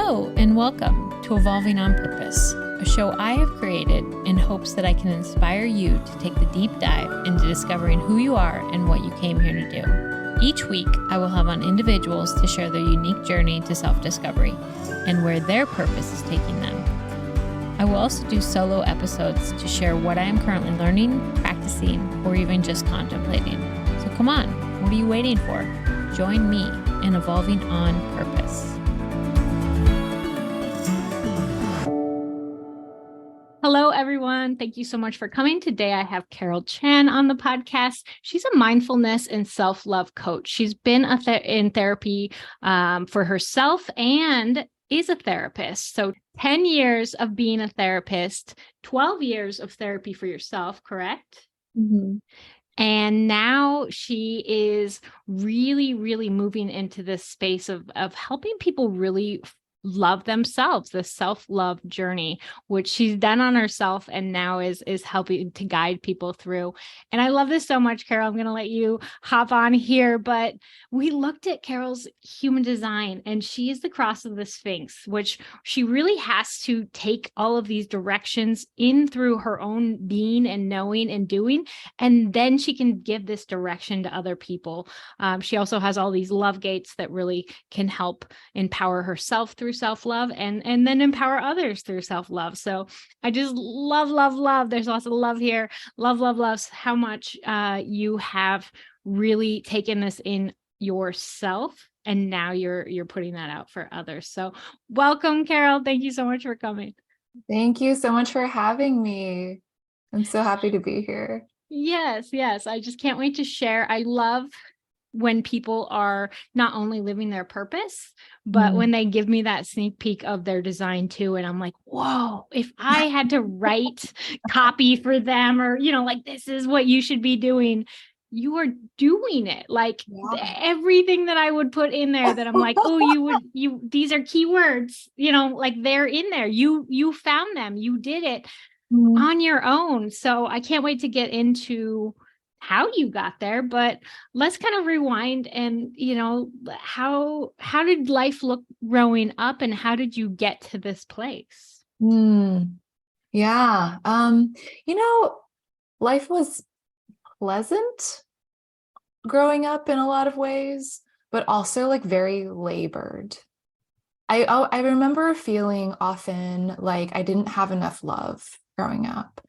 Hello and welcome to Evolving on Purpose, a show I have created in hopes that I can inspire you to take the deep dive into discovering who you are and what you came here to do. Each week, I will have on individuals to share their unique journey to self-discovery and where their purpose is taking them. I will also do solo episodes to share what I am currently learning, practicing, or even just contemplating. So come on, what are you waiting for? Join me in Evolving on Purpose. Hello, everyone. Thank you so much for coming. Today, I have Karel Chan on the podcast. She's a mindfulness and self-love coach. She's been in therapy for herself and is a therapist. So 10 years of being a therapist, 12 years of therapy for yourself, correct? Mm-hmm. And now she is really moving into this space of helping people really love themselves, the self-love journey, which she's done on herself and now is helping to guide people through. And I love this so much, Karel. I'm going to let you hop on here, but we looked at Karel's human design and she is the cross of the Sphinx, which she really has to take all of these directions in through her own being and knowing and doing, and then she can give this direction to other people. She also has all these love gates that really can help empower herself through self-love and then empower others through self-love. So I just love. There's lots of love here. Love how much you have really taken this in yourself and now you're putting that out for others. So welcome, Karel. Thank you so much for coming. Thank you so much for having me. I'm so happy to be here. Yes. I just can't wait to share. I love when people are not only living their purpose, but when they give me that sneak peek of their design too. And I'm like, whoa, if I had to write copy for them or, like, this is what you should be doing, you are doing it. Like everything that I would put in there that I'm like, oh, these are keywords, like they're in there. You found them, you did it on your own. So I can't wait to get into how you got there, but let's kind of rewind and, how did life look growing up and how did you get to this place? Yeah. Life was pleasant growing up in a lot of ways, but also like very labored. I remember feeling often like I didn't have enough love growing up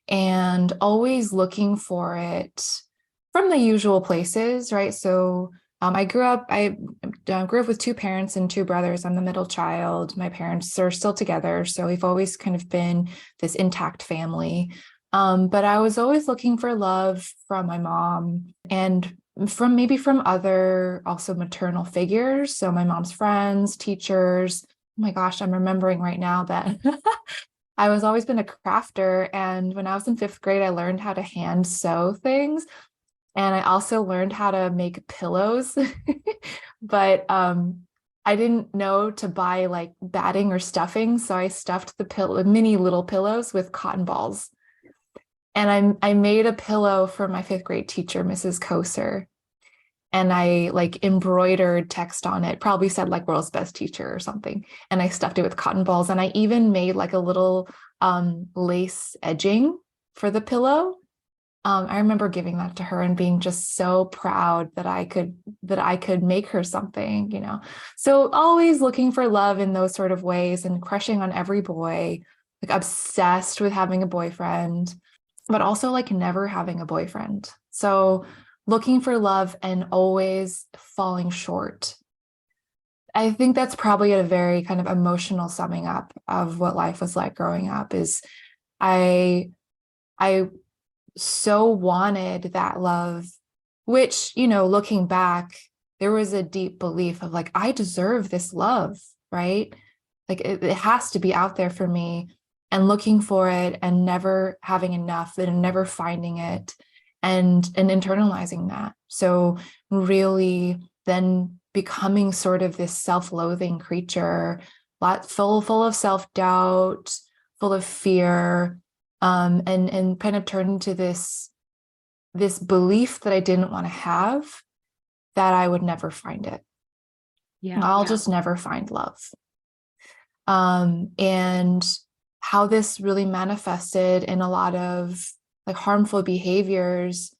and always looking for it from the usual places, right? So I grew up with two parents and two brothers. I'm the middle child. My parents are still together. So we've always kind of been this intact family. But I was always looking for love from my mom and from other also maternal figures. So my mom's friends, teachers. Oh my gosh, I'm remembering right now that I was always been a crafter. And when I was in 5th grade, I learned how to hand sew things. And I also learned how to make pillows, but I didn't know to buy like batting or stuffing. So I stuffed the mini little pillows with cotton balls. And I made a pillow for my 5th grade teacher, Mrs. Koser. And I like embroidered text on it, probably said like world's best teacher or something. And I stuffed it with cotton balls. And I even made like a little lace edging for the pillow. I remember giving that to her and being just so proud that I could make her something, So always looking for love in those sort of ways and crushing on every boy, like obsessed with having a boyfriend, but also like never having a boyfriend. So looking for love and always falling short. I think that's probably a very kind of emotional summing up of what life was like growing up is I so wanted that love, which, looking back, there was a deep belief of like, I deserve this love, right? Like it has to be out there for me, and looking for it and never having enough and never finding it and internalizing that. So really then becoming sort of this self-loathing creature, full of self-doubt, full of fear, and kind of turned into this belief that I didn't want to have, that I would never find it. I'll just never find love. And how this really manifested in a lot of like harmful behaviors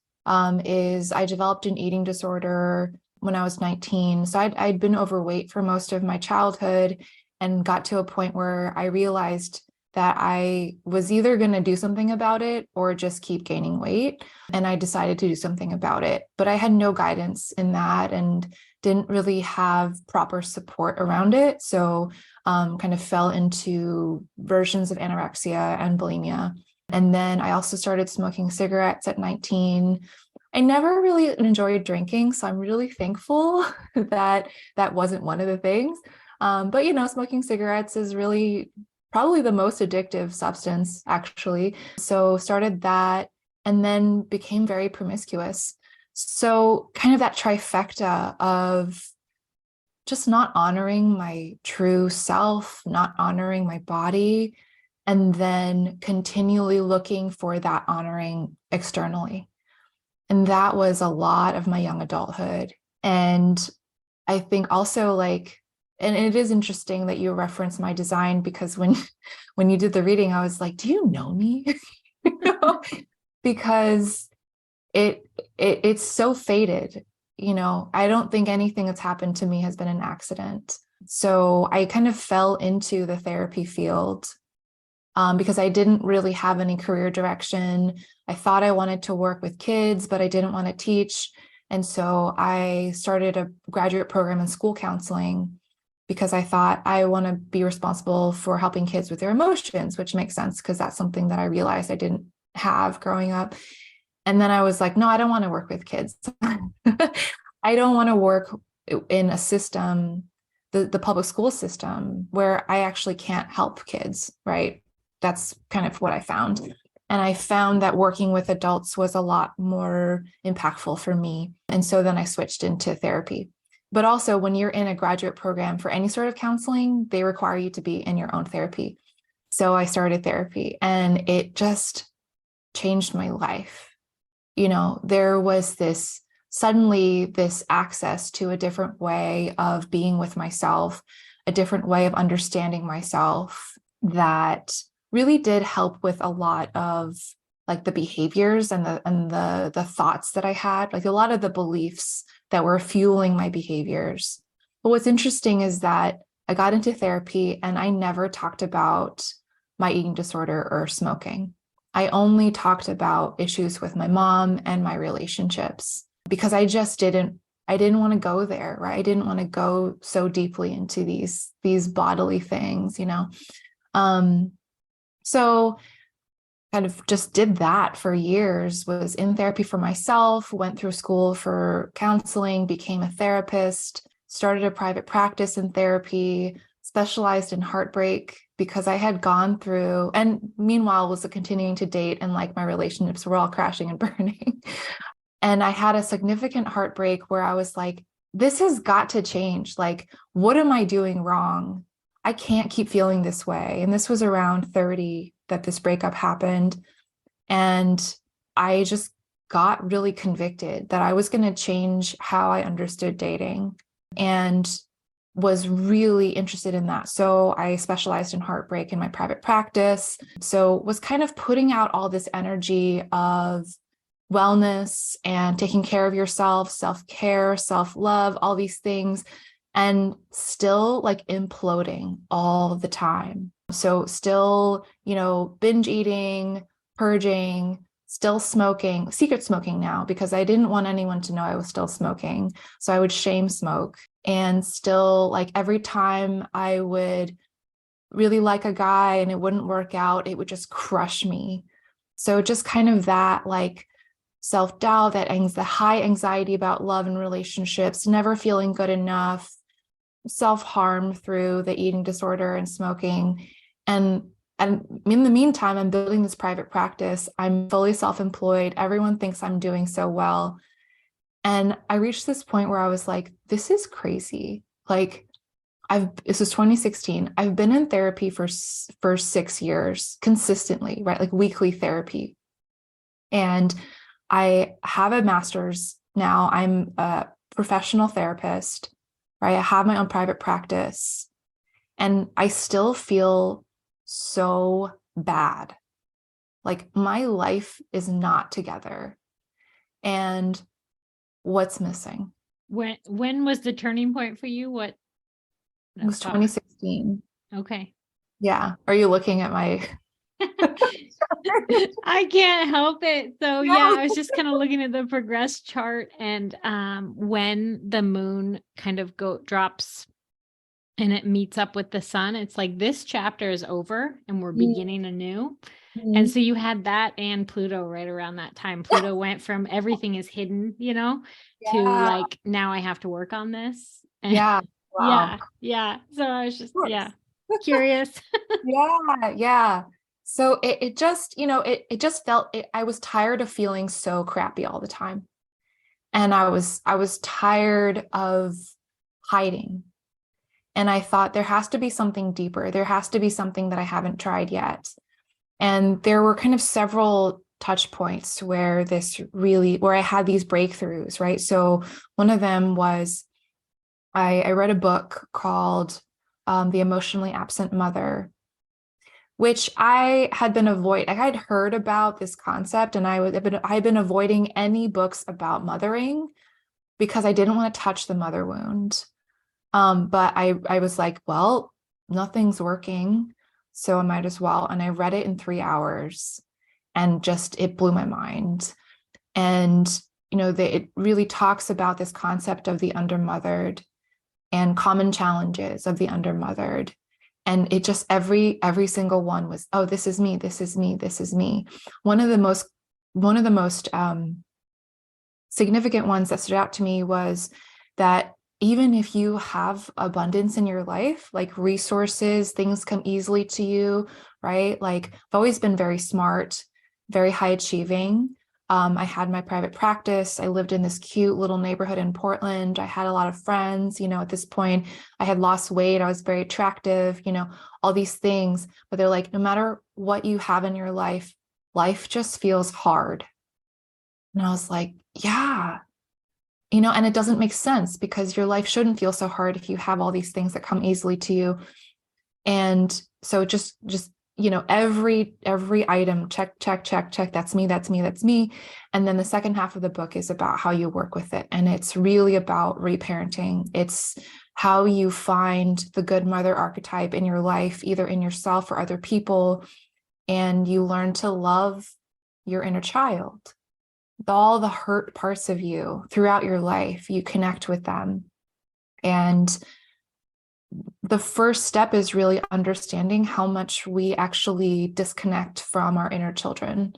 is I developed an eating disorder when I was 19. So I'd been overweight for most of my childhood and got to a point where I realized that I was either going to do something about it or just keep gaining weight. And I decided to do something about it. But I had no guidance in that and didn't really have proper support around it. So kind of fell into versions of anorexia and bulimia. And then I also started smoking cigarettes at 19. I never really enjoyed drinking, so I'm really thankful that that wasn't one of the things. But smoking cigarettes is really probably the most addictive substance, actually. So started that and then became very promiscuous. So kind of that trifecta of just not honoring my true self, not honoring my body, and then continually looking for that honoring externally. And that was a lot of my young adulthood. And I think also and it is interesting that you reference my design, because when you did the reading, I was like, do you know me? Because it's so faded. I don't think anything that's happened to me has been an accident. So I kind of fell into the therapy field because I didn't really have any career direction. I thought I wanted to work with kids, but I didn't want to teach. And so I started a graduate program in school counseling because I thought I want to be responsible for helping kids with their emotions, which makes sense because that's something that I realized I didn't have growing up. And then I was like, no, I don't want to work with kids. I don't want to work in a system, the public school system, where I actually can't help kids, right? That's kind of what I found. And I found that working with adults was a lot more impactful for me. And so then I switched into therapy. But also, when you're in a graduate program for any sort of counseling, they require you to be in your own therapy. So I started therapy and it just changed my life. There was suddenly this access to a different way of being with myself, a different way of understanding myself that really did help with a lot of like the behaviors and the thoughts that I had, like a lot of the beliefs that were fueling my behaviors. But what's interesting is that I got into therapy and I never talked about my eating disorder or smoking. I only talked about issues with my mom and my relationships because I didn't want to go there, right? I didn't want to go so deeply into these bodily things. So kind of just did that for years, was in therapy for myself, went through school for counseling, became a therapist, started a private practice in therapy, specialized in heartbreak because I had gone through, and meanwhile was continuing to date, and like my relationships were all crashing and burning. And I had a significant heartbreak where I was like, this has got to change. Like, what am I doing wrong? I can't keep feeling this way. And this was around 30 that this breakup happened. And I just got really convicted that I was going to change how I understood dating and was really interested in that. So I specialized in heartbreak in my private practice. So was kind of putting out all this energy of wellness and taking care of yourself, self-care, self-love, all these things, and still like imploding all the time. So still, binge eating, purging, still smoking, secret smoking now, because I didn't want anyone to know I was still smoking. So I would shame smoke. And still, like every time I would really like a guy and it wouldn't work out, it would just crush me. So just kind of that like self-doubt, the high anxiety about love and relationships, never feeling good enough, self-harm through the eating disorder and smoking. And in the meantime, I'm building this private practice. I'm fully self-employed. Everyone thinks I'm doing so well. And I reached this point where I was like, this is crazy. Like, this is 2016. I've been in therapy for 6 years consistently, right? Like weekly therapy. And I have a master's now. I'm a professional therapist, right? I have my own private practice. And I still feel so bad. Like my life is not together. And what's missing? When was the turning point for you? What It was about? 2016. Okay. Yeah. Are you looking at my I can't help it. So yeah, Yeah. I was just kind of looking at the progress chart, and when the moon kind of drops and it meets up with the sun, it's like this chapter is over and we're beginning anew. And Mhm. so you had that and Pluto right around that time. Pluto went from everything is hidden, to Yeah. like now I have to work on this. And Yeah. Wow. yeah, yeah. So I was just, Of yeah, course. curious. Yeah. Yeah. So it just, it just felt I was tired of feeling so crappy all the time. And I was tired of hiding. And I thought there has to be something deeper. There has to be something that I haven't tried yet. And there were kind of several touch points where I had these breakthroughs, right? So one of them was I read a book called The Emotionally Absent Mother, which I had heard about this concept, and I had been avoiding any books about mothering because I didn't want to touch the mother wound. But I was like, well, nothing's working, so I might as well. And I read it in 3 hours, and just it blew my mind. And it really talks about this concept of the undermothered and common challenges of the undermothered. And it just every single one was, oh, this is me, this is me, this is me. One of the most significant ones that stood out to me was that even if you have abundance in your life, like resources, things come easily to you, right? Like I've always been very smart, very high achieving. I had my private practice. I lived in this cute little neighborhood in Portland. I had a lot of friends. At this point, I had lost weight. I was very attractive, all these things. But they're like, no matter what you have in your life just feels hard. And I was like, yeah, and it doesn't make sense because your life shouldn't feel so hard if you have all these things that come easily to you. And so just every item, check, check, check, check. That's me, that's me, that's me. And then the second half of the book is about how you work with it. And it's really about reparenting. It's how you find the good mother archetype in your life, either in yourself or other people. And you learn to love your inner child, all the hurt parts of you throughout your life. You connect with them. And the first step is really understanding how much we actually disconnect from our inner children.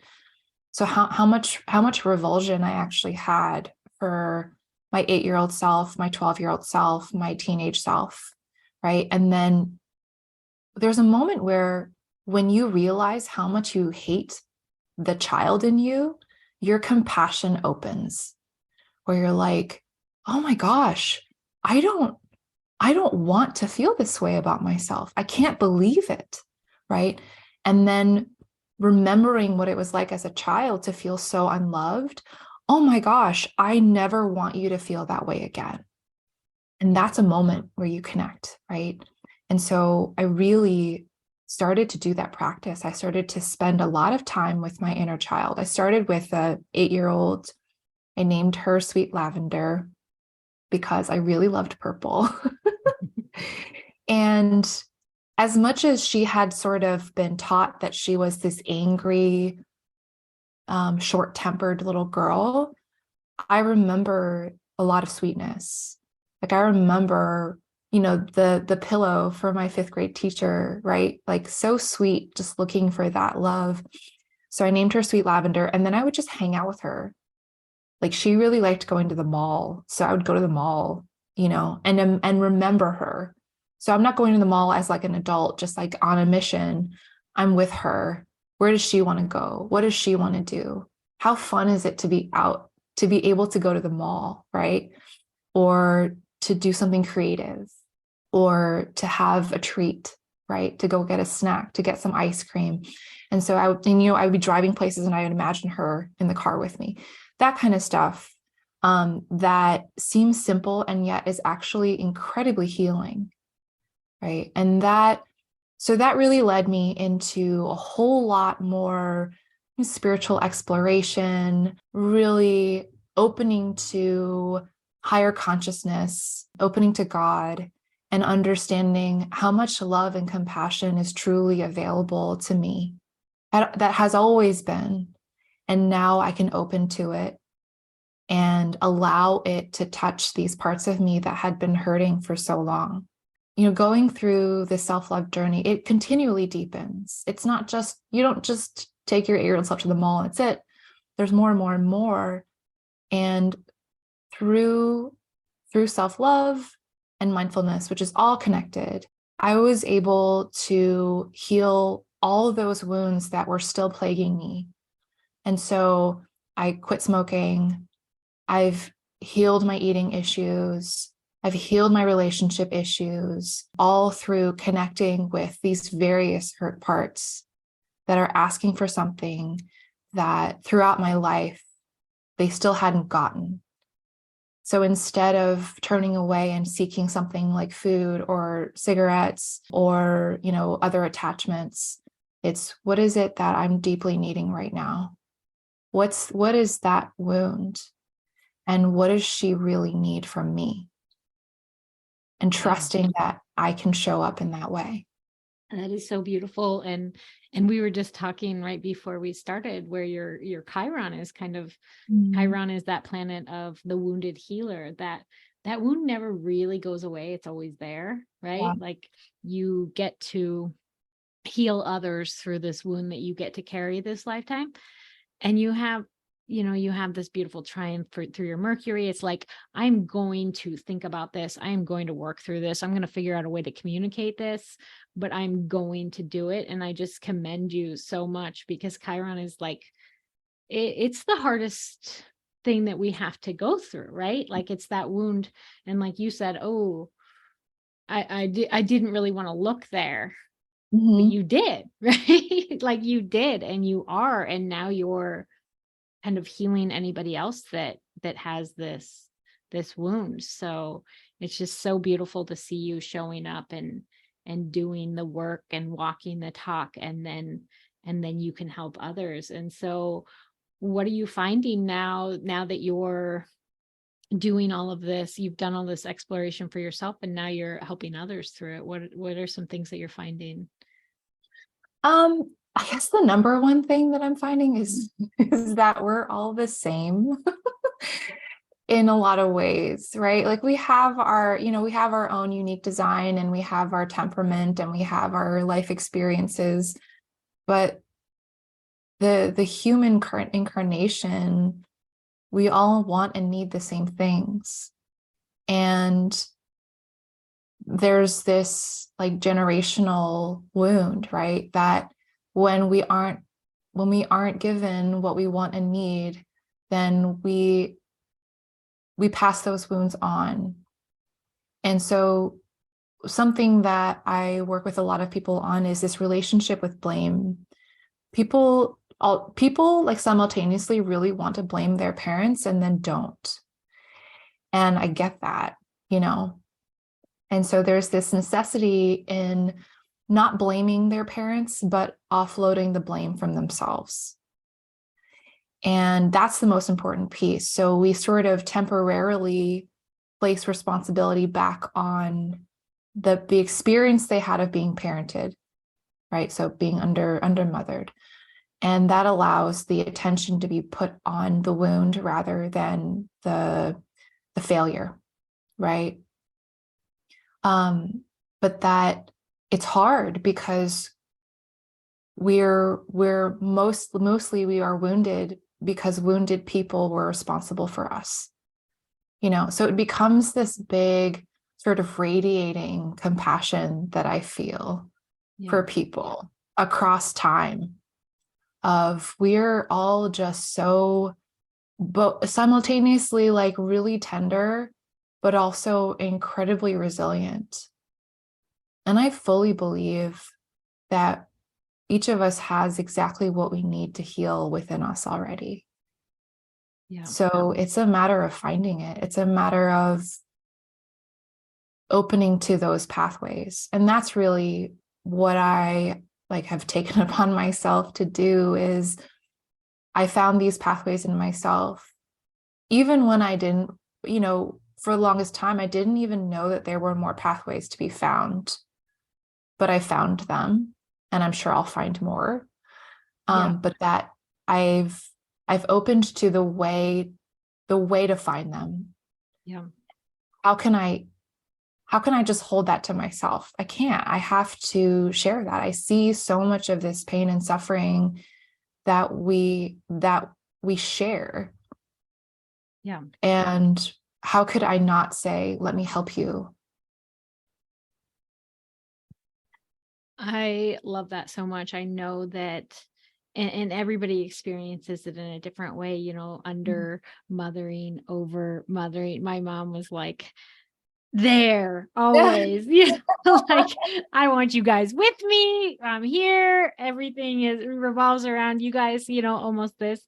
So how much revulsion I actually had for my 8-year-old self, my 12-year-old self, my teenage self, right? And then there's a moment where when you realize how much you hate the child in you, your compassion opens, where you're like, oh my gosh, I don't I don't want to feel this way about myself. I can't believe it. Right. And then remembering what it was like as a child to feel so unloved. Oh my gosh, I never want you to feel that way again. And that's a moment where you connect. Right. And so I really started to do that practice. I started to spend a lot of time with my inner child. I started with a 8-year-old. I named her Sweet Lavender because I really loved purple. And as much as she had sort of been taught that she was this angry, short-tempered little girl, I remember a lot of sweetness. Like I remember, the pillow for my fifth grade teacher, right? Like so sweet, just looking for that love. So I named her Sweet Lavender, and then I would just hang out with her. Like she really liked going to the mall, so I would go to the mall, and remember her. So I'm not going to the mall as like an adult, just like on a mission. I'm with her. Where does she want to go? What does she want to do? How fun is it to be out, to be able to go to the mall, right? Or to do something creative, or to have a treat, right? To go get a snack, to get some ice cream. And so I would be driving places and I would imagine her in the car with me, that kind of stuff, that seems simple and yet is actually incredibly healing, right? And so that really led me into a whole lot more spiritual exploration, really opening to higher consciousness, opening to God, and understanding how much love and compassion is truly available to me. That has always been. And now I can open to it and allow it to touch these parts of me that had been hurting for so long. Going through the self-love journey, it continually deepens. It's not just, you don't just take your 8-year-old self to the mall and that's it. There's more and more and more. And through self-love and mindfulness, which is all connected, I was able to heal all of those wounds that were still plaguing me. And so I quit smoking. I've healed my eating issues. I've healed my relationship issues, all through connecting with these various hurt parts that are asking for something that throughout my life, they still hadn't gotten. So instead of turning away and seeking something like food or cigarettes or, other attachments, it's what is it that I'm deeply needing right now? What is that wound? And what does she really need from me? And trusting that I can show up in that way. That is so beautiful. And we were just talking right before we started where your Chiron is kind of, Chiron is that planet of the wounded healer, that wound never really goes away. It's always there, right? Yeah. Like you get to heal others through this wound that you get to carry this lifetime. And you have this beautiful triumph through your Mercury. It's like, I'm going to think about this. I'm going to work through this. I'm going to figure out a way to communicate this, but I'm going to do it. And I just commend you so much because Chiron is like, it's the hardest thing that we have to go through, right? Like it's that wound. And like you said, oh, I didn't really want to look there, but you did, right? Like you did, and you are, and now you're kind of healing anybody else that has this wound. So it's just so beautiful to see you showing up and doing the work and walking the talk, and then you can help others. And so what are you finding now that you're doing all of this? You've done all this exploration for yourself and now you're helping others through it. What are some things that you're finding? I guess the number one thing that I'm finding is that we're all the same in a lot of ways, right? Like we have our own unique design and we have our temperament and we have our life experiences, but the human current incarnation, we all want and need the same things. And there's this like generational wound, right? That when we aren't given what we want and need, then we pass those wounds on. And so something that I work with a lot of people on is this relationship with blame. People like simultaneously really want to blame their parents and then don't. And I get that, And so there's this necessity in not blaming their parents, but offloading the blame from themselves. And that's the most important piece. So we sort of temporarily place responsibility back on the experience they had of being parented, right? So being undermothered. And that allows the attention to be put on the wound rather than the failure, right? But that it's hard because mostly we are wounded because wounded people were responsible for us, so it becomes this big sort of radiating compassion that I feel for people across time of we're all just so, but simultaneously like really tender, but also incredibly resilient. And I fully believe that each of us has exactly what we need to heal within us already. So it's a matter of finding it. It's a matter of opening to those pathways. And that's really what I like have taken upon myself to do. Is I found these pathways in myself, even when I didn't, for the longest time, I didn't even know that there were more pathways to be found, but I found them, and I'm sure I'll find more. Yeah. But that I've opened to the way to find them. Yeah. How can I just hold that to myself? I can't. I have to share that. I see so much of this pain and suffering that we share. Yeah. And how could I not say, let me help you? I love that so much. I know that, and everybody experiences it in a different way, under mothering, over mothering. My mom was like, there Yeah. always, like, I want you guys with me. I'm here. Everything revolves around you guys, almost this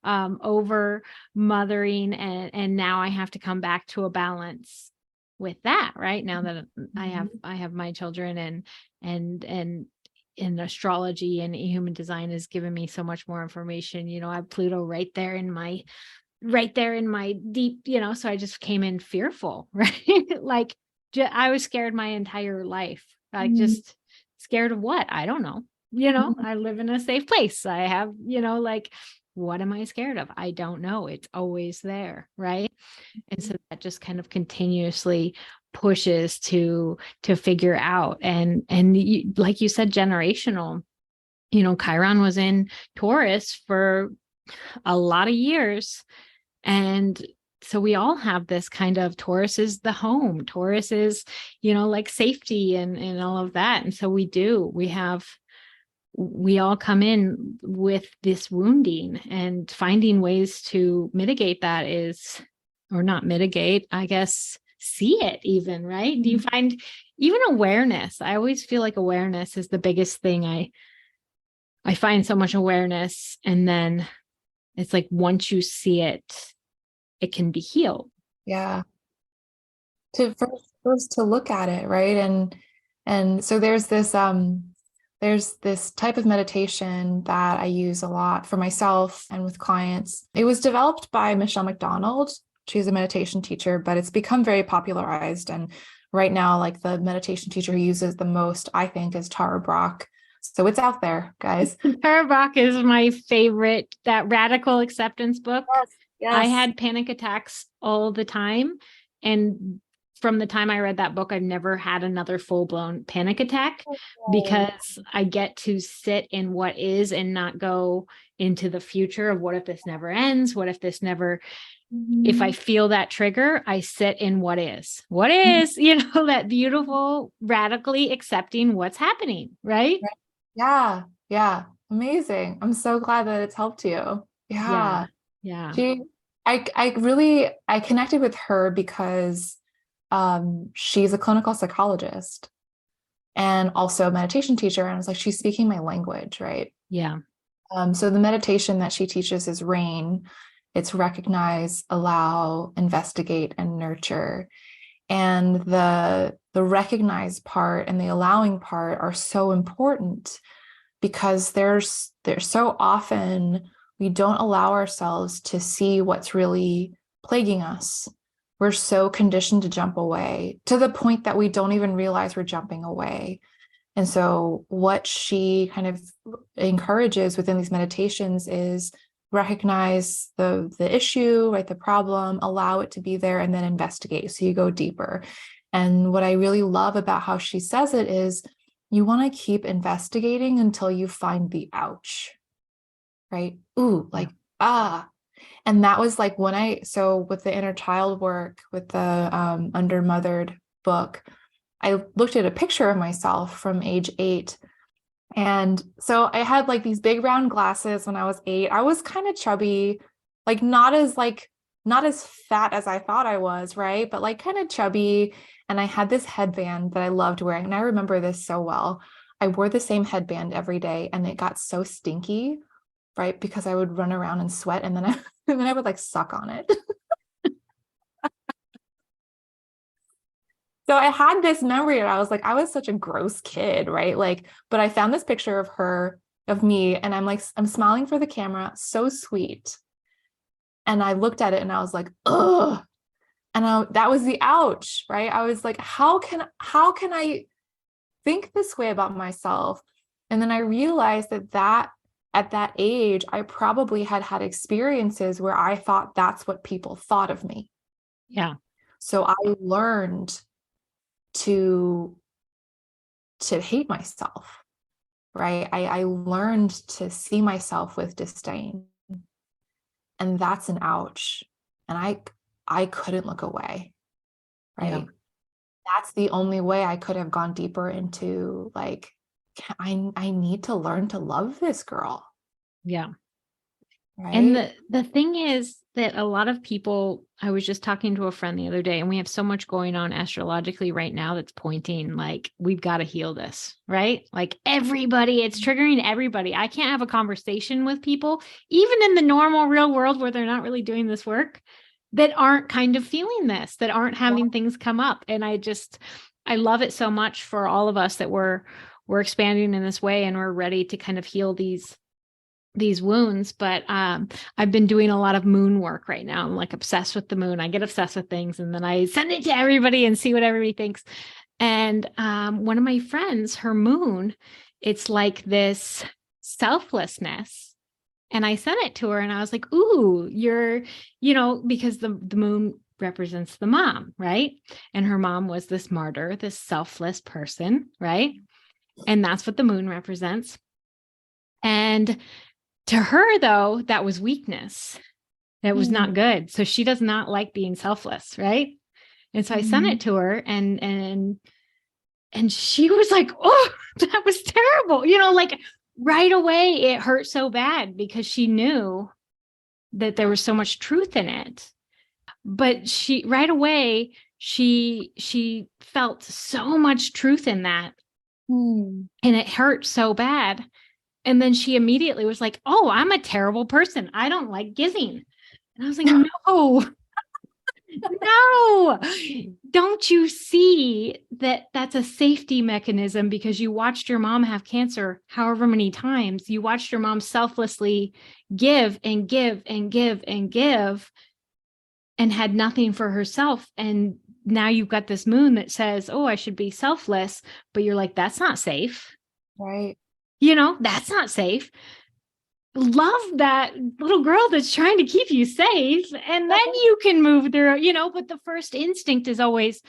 over mothering. And now I have to come back to a balance with that, right? Now that I have my children, and in astrology and human design has given me so much more information. I have Pluto right there in my deep, so I just came in fearful, right? Like, I was scared my entire life. Like, just scared of what? I don't know. I live in a safe place. I have, like, what am I scared of? I don't know. It's always there, right? And so that just kind of continuously pushes to figure out. And like you said, generational. Chiron was in Taurus for a lot of years, and so we all have this kind of, Taurus is the home. Taurus is, like safety and all of that. And so we all come in with this wounding, and finding ways to mitigate that or not mitigate, I guess, see it even, right? Do you find even awareness? I always feel like awareness is the biggest thing. I find so much awareness, and then it's like, once you see it, it can be healed. Yeah. To first to look at it, right? And so there's this type of meditation that I use a lot for myself and with clients. It was developed by Michelle McDonald. She's a meditation teacher, but it's become very popularized. And right now, like, the meditation teacher who uses the most, I think, is Tara Brach. So it's out there, guys. Tara Brach is my favorite. That Radical Acceptance book. Yes. I Yes. had panic attacks all the time. And from the time I read that book, I've never had another full-blown panic attack, because I get to sit in what is and not go into the future of, what if this never ends? What if this never, if I feel that trigger, I sit in what is, that beautiful, radically accepting what's happening. Right. Yeah. Yeah. Amazing. I'm so glad that it's helped you. Yeah. Yeah. Yeah. I connected with her because she's a clinical psychologist and also a meditation teacher. And I was like, she's speaking my language, right? Yeah. So the meditation that she teaches is RAIN. It's recognize, allow, investigate, and nurture. And the recognize part and the allowing part are so important, because there's so often we don't allow ourselves to see what's really plaguing us. We're so conditioned to jump away, to the point that we don't even realize we're jumping away. And so what she kind of encourages within these meditations is recognize the issue, right, the problem, allow it to be there, and then investigate. So you go deeper. And what I really love about how she says it is, you want to keep investigating until you find the ouch, right? Ooh, like, ah. And that was like so with the inner child work, with the Undermothered book, I looked at a picture of myself from age 8. And so I had like these big round glasses when I was 8. I was kind of chubby, like not as fat as I thought I was, right? But like kind of chubby. And I had this headband that I loved wearing. And I remember this so well. I wore the same headband every day, and it got so stinky, right? Because I would run around and sweat, and then and then I would like suck on it. So I had this memory and I was like, I was such a gross kid, right? Like, but I found this picture of her, of me, and I'm like, I'm smiling for the camera, so sweet. And I looked at it and I was like, ugh. And that was the ouch, right? I was like, how can I think this way about myself? And then I realized that at that age, I probably had experiences where I thought that's what people thought of me. Yeah. So I learned to hate myself, right? I learned to see myself with disdain. And that's an ouch. And I couldn't look away, Yeah. right? That's the only way I could have gone deeper into like, I need to learn to love this girl, Yeah. And right? the thing is that a lot of people, I was just talking to a friend the other day, and we have so much going on astrologically right now that's pointing like we've got to heal this, right? Like everybody, it's triggering everybody. I can't have a conversation with people, even in the normal real world where they're not really doing this work, that aren't kind of feeling this, that aren't having things come up. And I love it so much for all of us that we're expanding in this way and we're ready to kind of heal these wounds. But I've been doing a lot of moon work right now. I'm like obsessed with the moon. I get obsessed with things and then I send it to everybody and see what everybody thinks. And one of my friends, her moon, it's like this selflessness. And I sent it to her and I was like, ooh, because the moon represents the mom, right? And her mom was this martyr, this selfless person, right? And that's what the moon represents. And to her, though, that was weakness. That was not good. So she does not like being selfless, right? And so I sent it to her and she was like, "Oh, that was terrible." Like right away it hurt so bad because she knew that there was so much truth in it. But she right away she felt so much truth in that Mm. and it hurt so bad. And then she immediately was like, "Oh, I'm a terrible person. I don't like giving." And I was like, "No, no. Don't you see that that's a safety mechanism because you watched your mom have cancer however many times? You watched your mom selflessly give and give and give and give and had nothing for herself. And now you've got this moon that says, oh, I should be selfless. But you're like, that's not safe. Right. That's not safe. Love that little girl that's trying to keep you safe. And then you can move through, but the first instinct is always,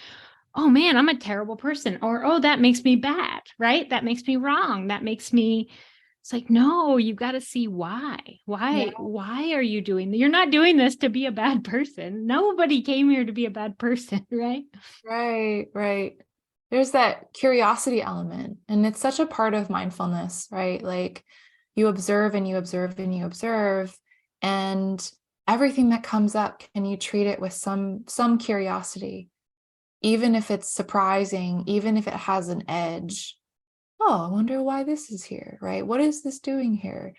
oh man, I'm a terrible person. Or, oh, that makes me bad, right? That makes me wrong. It's like, no, you've got to see why. Yeah. Why are you doing this? You're not doing this to be a bad person. Nobody came here to be a bad person, right? Right, right. There's that curiosity element, and it's such a part of mindfulness, right? Like you observe and you observe and you observe, and everything that comes up, can you treat it with some curiosity, even if it's surprising, even if it has an edge. Oh, I wonder why this is here, right? What is this doing here?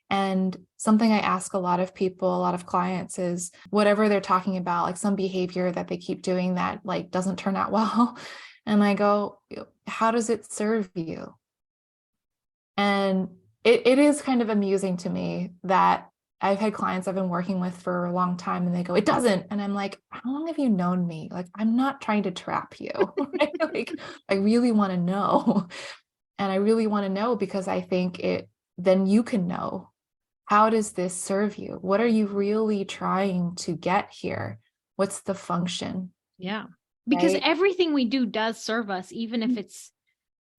And something I ask a lot of people, a lot of clients is whatever they're talking about, like some behavior that they keep doing that like doesn't turn out well. And I go, how does it serve you? And it is kind of amusing to me that I've had clients I've been working with for a long time and they go, it doesn't. And I'm like, how long have you known me? Like, I'm not trying to trap you. Right? Like, I really want to know. And I really want to know because I think then you can know, how does this serve you? What are you really trying to get here? What's the function? Yeah. Because Right? everything we do does serve us, even if it's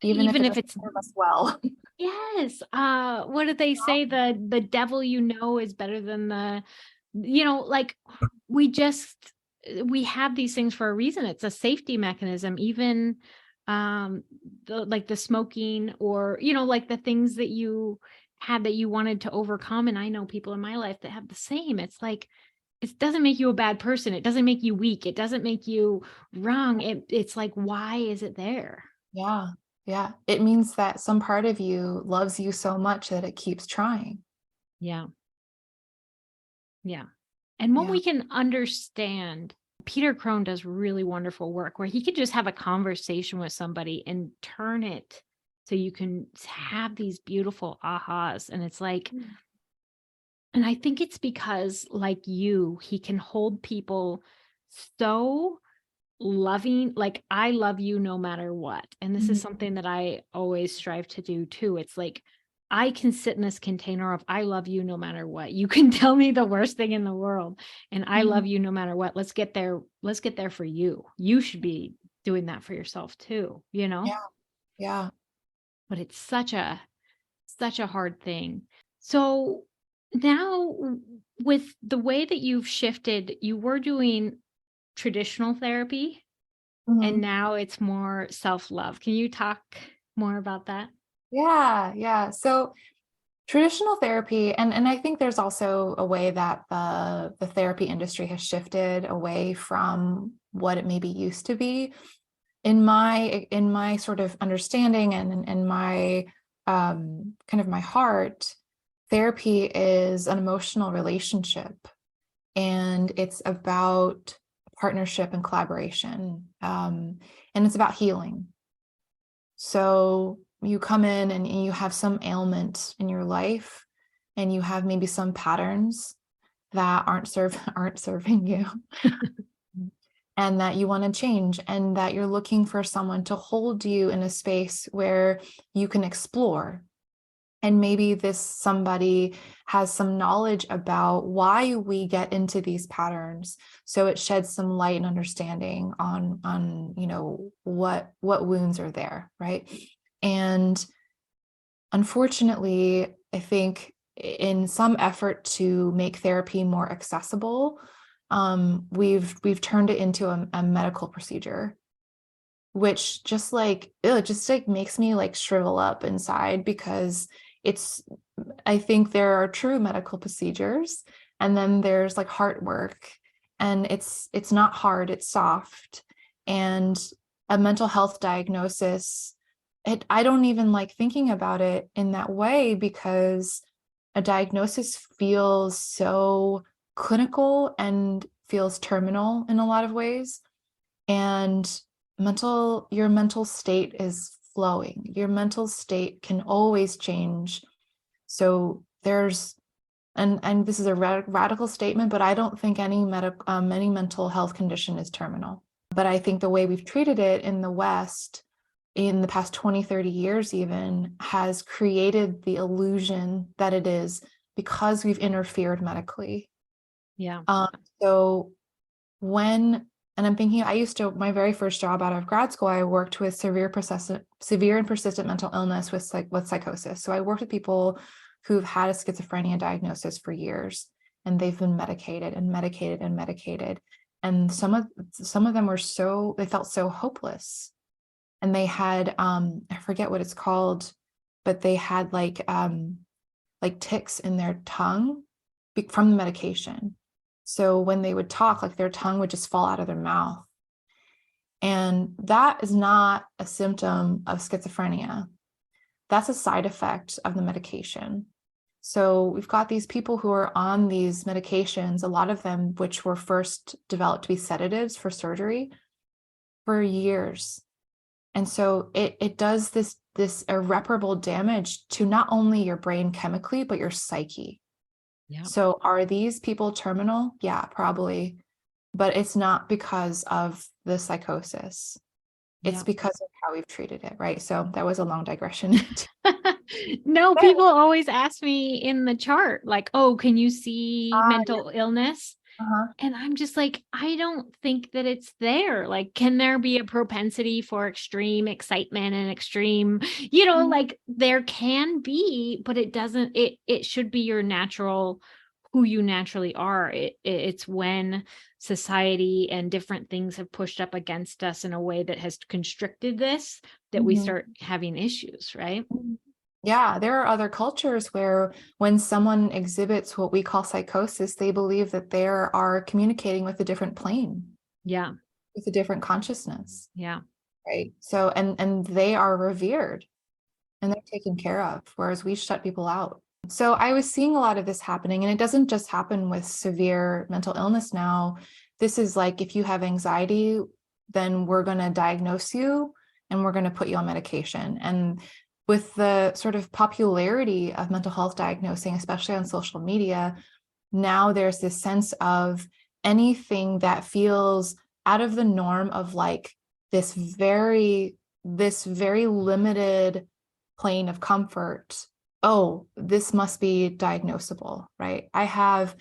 Even if it even if doesn't it's serve us well. yes. What did they say? The devil is better than like we have these things for a reason. It's a safety mechanism, even the smoking or like the things that you had that you wanted to overcome. And I know people in my life that have the same. It's like it doesn't make you a bad person. It doesn't make you weak. It doesn't make you wrong. It's like, why is it there? Yeah. Yeah. It means that some part of you loves you so much that it keeps trying. Yeah. Yeah. And when Yeah. we can understand Peter Crone does really wonderful work where he could just have a conversation with somebody and turn it so you can have these beautiful ahas. And it's like, and I think it's because, like you, he can hold people so loving, like, I love you no matter what. And this is Mhm. something that I always strive to do too. It's like, I can sit in this container of I love you no matter what. You can tell me the worst thing in the world and I Mhm. love you no matter what. Let's get there. Let's get there for you. You should be doing that for yourself too, you know? Yeah, yeah. But it's such a hard thing. So now with the way that you've shifted, you were doing traditional therapy and Mhm. now it's more self-love. Can you talk more about that? Yeah, yeah. So traditional therapy, and I think there's also a way that the therapy industry has shifted away from what it maybe used to be. In my sort of understanding and in my kind of my heart, therapy is an emotional relationship, and it's about partnership and collaboration, and it's about healing. So you come in and you have some ailment in your life, and you have maybe some patterns that aren't serving you, and that you want to change, and that you're looking for someone to hold you in a space where you can explore. And maybe this somebody has some knowledge about why we get into these patterns, so it sheds some light and understanding on what wounds are there, right? And unfortunately, I think in some effort to make therapy more accessible, we've turned it into a medical procedure, which just like makes me like shrivel up inside, because it's I think there are true medical procedures, and then there's like heart work, and it's not hard, it's soft. And a mental health diagnosis, I don't even like thinking about it in that way, because a diagnosis feels so clinical and feels terminal in a lot of ways. And your mental state is flowing. Your mental state can always change. So there's and this is a radical statement, but I don't think any mental health condition is terminal. But I think the way we've treated it in the West in the past 20, 30 years even has created the illusion that it is, because we've interfered medically. Yeah. Um, so when and I'm thinking, my very first job out of grad school, I worked with severe and persistent mental illness with psychosis. So I worked with people who've had a schizophrenia diagnosis for years, and they've been medicated and medicated and medicated. And some of them they felt so hopeless. And they had, I forget what it's called, but they had like ticks in their tongue from the medication. So when they would talk, like their tongue would just fall out of their mouth. And that is not a symptom of schizophrenia. That's a side effect of the medication. So we've got these people who are on these medications, a lot of them which were first developed to be sedatives for surgery, for years. And so it does this irreparable damage to not only your brain chemically, but your psyche. Yeah. So are these people terminal? Yeah, probably. But it's not because of the psychosis. It's Yeah. because of how we've treated it, right? So that was a long digression. No, people always ask me in the chart, like, oh, can you see Yeah. mental illness? Uh-huh. And I'm just like, I don't think that it's there. Like, can there be a propensity for extreme excitement and extreme, like there can be, but it should be your natural, who you naturally are. It's when society and different things have pushed up against us in a way that has constricted this that we Mhm. start having issues, right? Yeah, there are other cultures where when someone exhibits what we call psychosis, they believe that they are communicating with a different plane, Yeah. with a different consciousness, Yeah. right? So and they are revered and they're taken care of, whereas we shut people out. So I was seeing a lot of this happening, and it doesn't just happen with severe mental illness now. this is like, if you have anxiety, then we're going to diagnose you and we're going to put you on medication. And with the sort of popularity of mental health diagnosing, especially on social media, now there's this sense of anything that feels out of the norm of like this very limited plane of comfort. Oh, this must be diagnosable, right? I have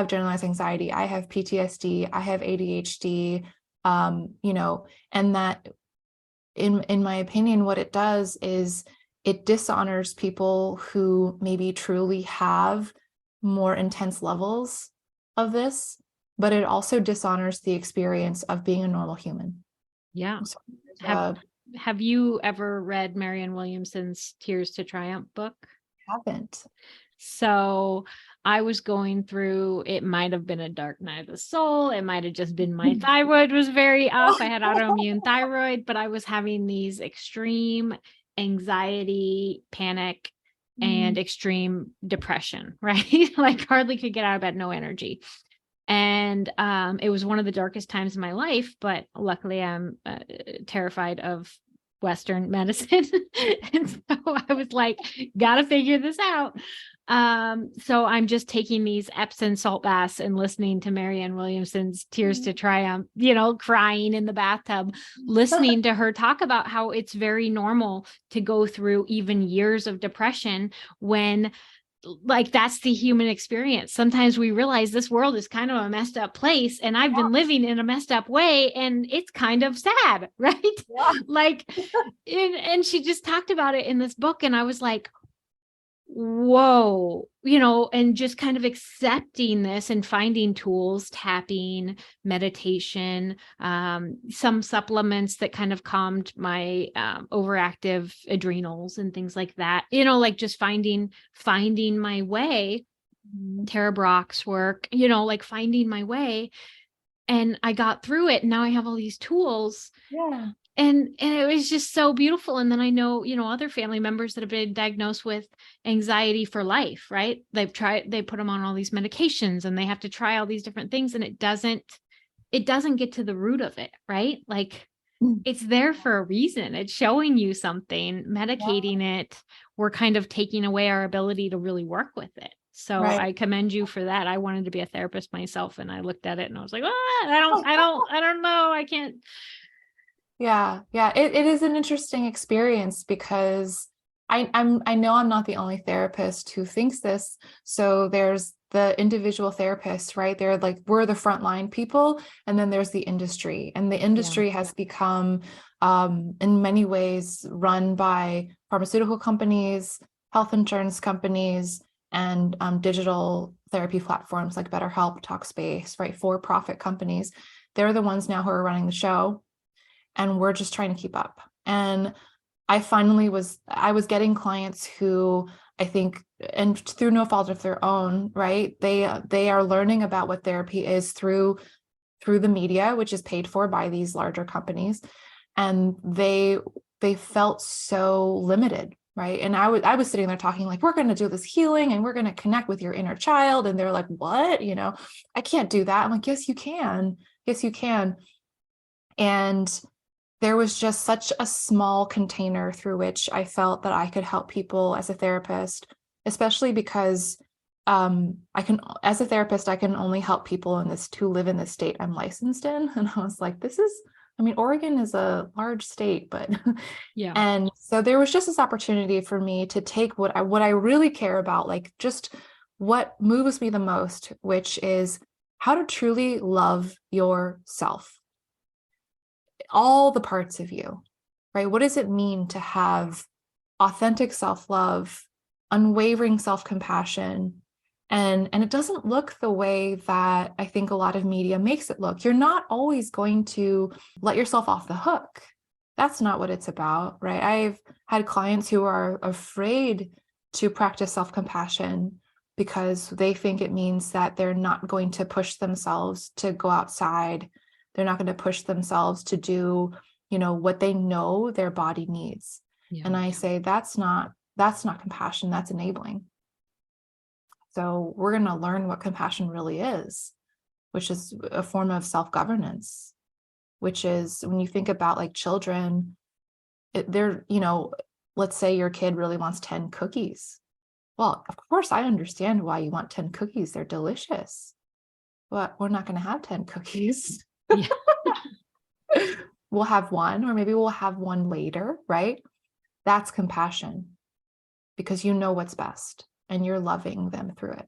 generalized anxiety, I have PTSD, I have ADHD, and that in my opinion, what it does is it dishonors people who maybe truly have more intense levels of this, but it also dishonors the experience of being a normal human. Yeah. So, Have you ever read Marianne Williamson's Tears to Triumph book? haven't. So I was going through, it might have been a dark night of the soul. It might have just been my thyroid was very off. I had autoimmune thyroid, but I was having these extreme anxiety, panic, and extreme depression, right? Like hardly could get out of bed, no energy. And it was one of the darkest times in my life, but luckily I'm terrified of Western medicine. And so I was like, gotta figure this out. So I'm just taking these Epsom salt baths and listening to Marianne Williamson's Tears to Triumph, crying in the bathtub, listening to her talk about how it's very normal to go through even years of depression when like that's the human experience. Sometimes we realize this world is kind of a messed up place and I've been living in a messed up way and it's kind of sad, right? Yeah. Like, and she just talked about it in this book and I was like, whoa, and just kind of accepting this and finding tools, tapping, meditation, some supplements that kind of calmed my overactive adrenals and things like that, like just finding my way. Tara Brach's work, like finding my way. And I got through it. And now I have all these tools. Yeah. And it was just so beautiful. And then I know, other family members that have been diagnosed with anxiety for life, right? They put them on all these medications and they have to try all these different things. And it doesn't get to the root of it, right? Like it's there for a reason. It's showing you something, medicating it. We're kind of taking away our ability to really work with it. So Right. I commend you for that. I wanted to be a therapist myself and I looked at it and I was like, I don't know. I can't. Yeah. It is an interesting experience because I know I'm not the only therapist who thinks this. So there's the individual therapists, right? They're like, we're the frontline people, and then there's the industry. And the industry has become in many ways run by pharmaceutical companies, health insurance companies, and digital therapy platforms like BetterHelp, Talkspace, right? For-profit companies. They're the ones now who are running the show. And we're just trying to keep up. And I was getting clients who I think, and through no fault of their own, right? They are learning about what therapy is through the media, which is paid for by these larger companies. And they felt so limited, right? And I was sitting there talking like, we're going to do this healing and we're going to connect with your inner child. And they're like, what? I can't do that. I'm like, yes, you can. Yes, you can. And there was just such a small container through which I felt that I could help people as a therapist, especially because as a therapist, I can only help people who live in the state I'm licensed in. And I was like, Oregon is a large state, but Yeah. And so there was just this opportunity for me to take what I really care about, like just what moves me the most, which is how to truly love yourself. All the parts of you, right? What does it mean to have authentic self-love, unwavering self-compassion? And it doesn't look the way that I think a lot of media makes it look. You're not always going to let yourself off the hook. That's not what it's about, right? I've had clients who are afraid to practice self-compassion because they think it means that they're not going to push themselves to go outside. They're not going to push themselves to do, what they know their body needs. Yeah. And I say, that's not compassion, that's enabling. So we're going to learn what compassion really is. which is a form of self-governance, which is when you think about like children, they're, let's say your kid really wants 10 cookies. Well, of course, I understand why you want 10 cookies. They're delicious. But we're not going to have 10 cookies. Yeah. We'll have one, or maybe we'll have one later, right? That's compassion, because you know what's best and you're loving them through it.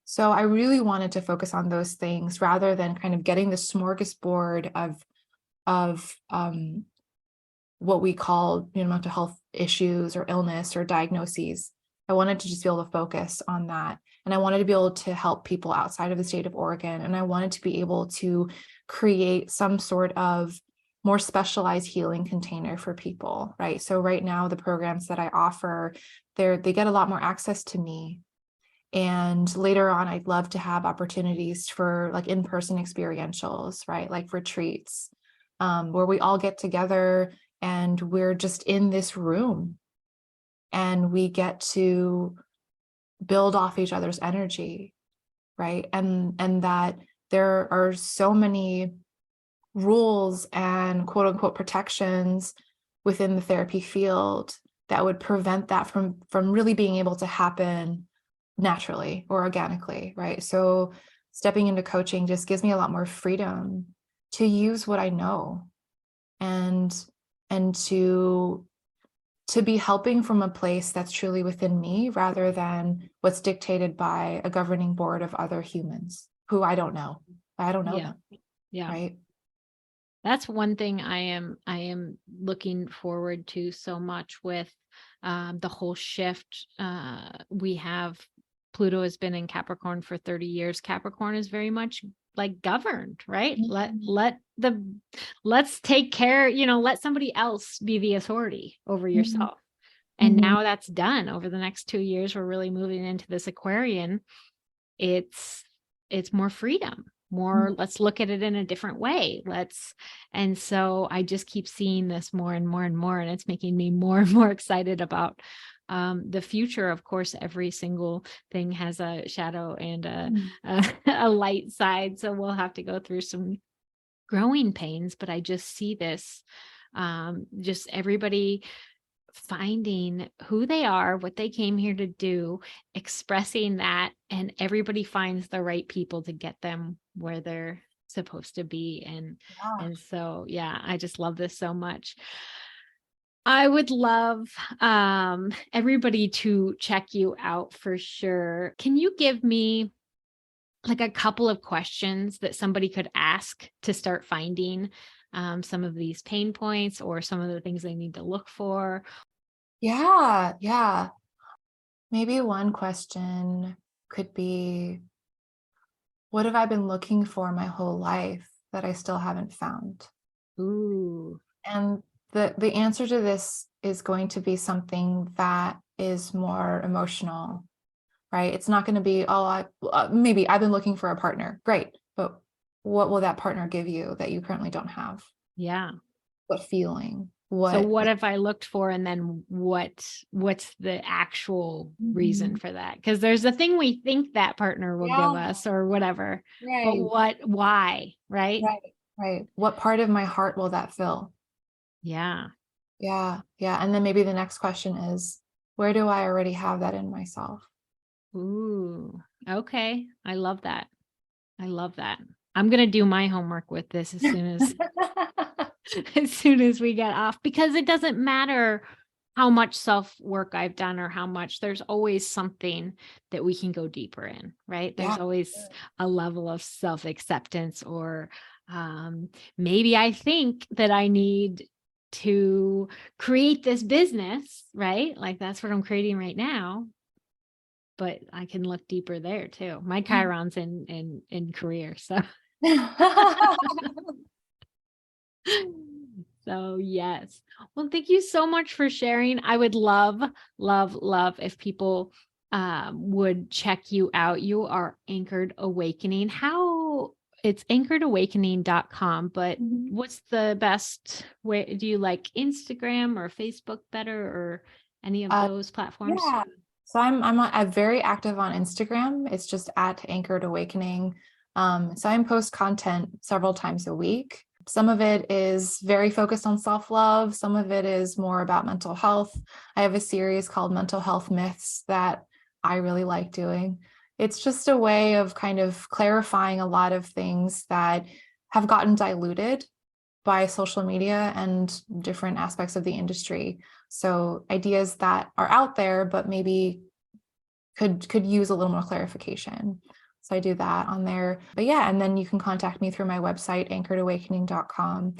So I really wanted to focus on those things rather than kind of getting the smorgasbord of what we call, mental health issues or illness or diagnoses. I wanted to just be able to focus on that. And I wanted to be able to help people outside of the state of Oregon. And I wanted to be able to create some sort of more specialized healing container for people, right? So right now, the programs that I offer, they get a lot more access to me. And later on, I'd love to have opportunities for like in-person experientials, right? Like retreats, where we all get together and we're just in this room and we get to build off each other's energy, right? And that there are so many rules and quote unquote protections within the therapy field that would prevent that from really being able to happen naturally or organically, right? So stepping into coaching just gives me a lot more freedom to use what I know and to be helping from a place that's truly within me rather than what's dictated by a governing board of other humans who I don't know. I don't know them, Yeah. right? That's one thing I am looking forward to so much with the whole shift. We have Pluto has been in Capricorn for 30 years. Capricorn is very much like governed, right? Let's take care, let somebody else be the authority over yourself. And now that's done. Over the next 2 years, we're really moving into this Aquarian. It's more freedom, more let's look at it in a different way. And so I just keep seeing this more and more and more, and it's making me more and more excited about the future. Of course, every single thing has a shadow and a light side. So we'll have to go through some growing pains, but I just see this, just everybody finding who they are, what they came here to do, expressing that, and everybody finds the right people to get them where they're supposed to be. And so, yeah, I just love this so much. I would love everybody to check you out for sure. Can you give me like a couple of questions that somebody could ask to start finding some of these pain points or some of the things they need to look for? Yeah. Maybe one question could be, what have I been looking for my whole life that I still haven't found? Ooh. And the answer to this is going to be something that is more emotional, right? It's not going to be, maybe I've been looking for a partner. Great. But what will that partner give you that you currently don't have? Yeah. What feeling? So what have I looked for? And then what's the actual reason for that? Because there's a thing we think that partner will give us or whatever, but why? Right. What part of my heart will that fill? Yeah. And then maybe the next question is, where do I already have that in myself? Ooh, okay. I love that. I'm going to do my homework with this as soon as as soon as we get off, because it doesn't matter how much self-work I've done or how much, there's always something that we can go deeper in, right? There's always a level of self-acceptance, or maybe I think that I need to create this business, right? Like that's what I'm creating right now. But I can look deeper there too. My Chiron's in career, so. So yes. Well, thank you so much for sharing. I would love if people would check you out. You are Anchored Awakening. It's anchoredawakening.com, but what's the best way? Do you like Instagram or Facebook better, or any of those platforms? Yeah. So I'm very active on Instagram. It's just at Anchored Awakening. So I post content several times a week. Some of it is very focused on self-love. Some of it is more about mental health. I have a series called Mental Health Myths that I really like doing. It's just a way of kind of clarifying a lot of things that have gotten diluted by social media and different aspects of the industry. So ideas that are out there, but maybe could use a little more clarification. So I do that on there. But yeah, and then you can contact me through my website, anchoredawakening.com.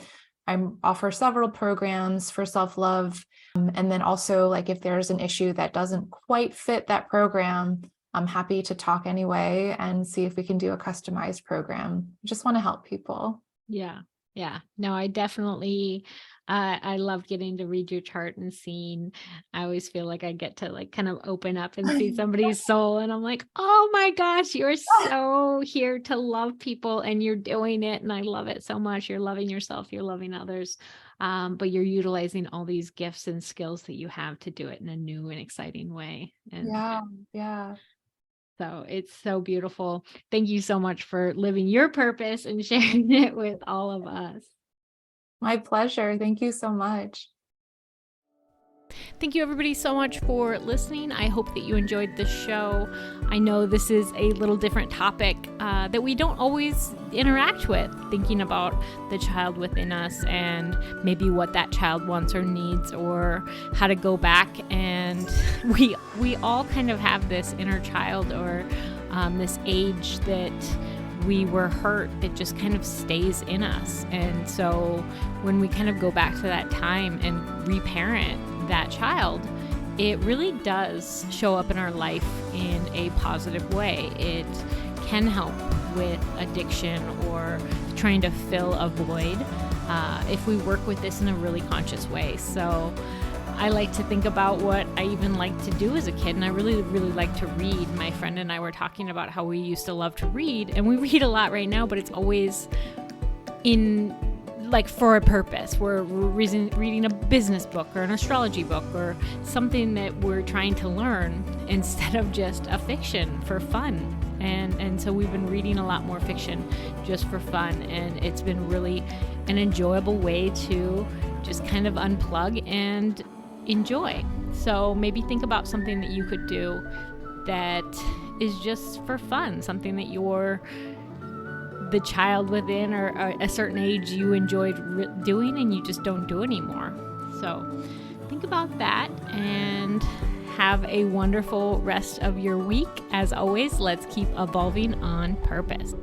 I offer several programs for self-love. And then also, like, if there's an issue that doesn't quite fit that program, I'm happy to talk anyway and see if we can do a customized program. I just want to help people. Yeah. Yeah. No, I definitely, I love getting to read your chart and seeing, I always feel like I get to like kind of open up and see somebody's soul. And I'm like, oh my gosh, you're so here to love people and you're doing it. And I love it so much. You're loving yourself, you're loving others. But you're utilizing all these gifts and skills that you have to do it in a new and exciting way. And Yeah. so it's so beautiful. Thank you so much for living your purpose and sharing it with all of us. My pleasure. Thank you so much. Thank you, everybody, so much for listening. I hope that you enjoyed the show. I know this is a little different topic that we don't always interact with, thinking about the child within us and maybe what that child wants or needs, or how to go back. And we all kind of have this inner child, or this age that we were hurt, that just kind of stays in us. And so when we kind of go back to that time and reparent that child, it really does show up in our life in a positive way. It can help with addiction or trying to fill a void if we work with this in a really conscious way. So I like to think about what I even liked to do as a kid, and I really, really like to read. My friend and I were talking about how we used to love to read, and we read a lot right now, but it's always in like for a purpose. We're reading a business book or an astrology book or something that we're trying to learn instead of just a fiction for fun. And so we've been reading a lot more fiction just for fun, and it's been really an enjoyable way to just kind of unplug and enjoy. So maybe think about something that you could do that is just for fun, something that you're the child within or a certain age you enjoyed doing and you just don't do anymore. So think about that and have a wonderful rest of your week. As always, let's keep evolving on purpose.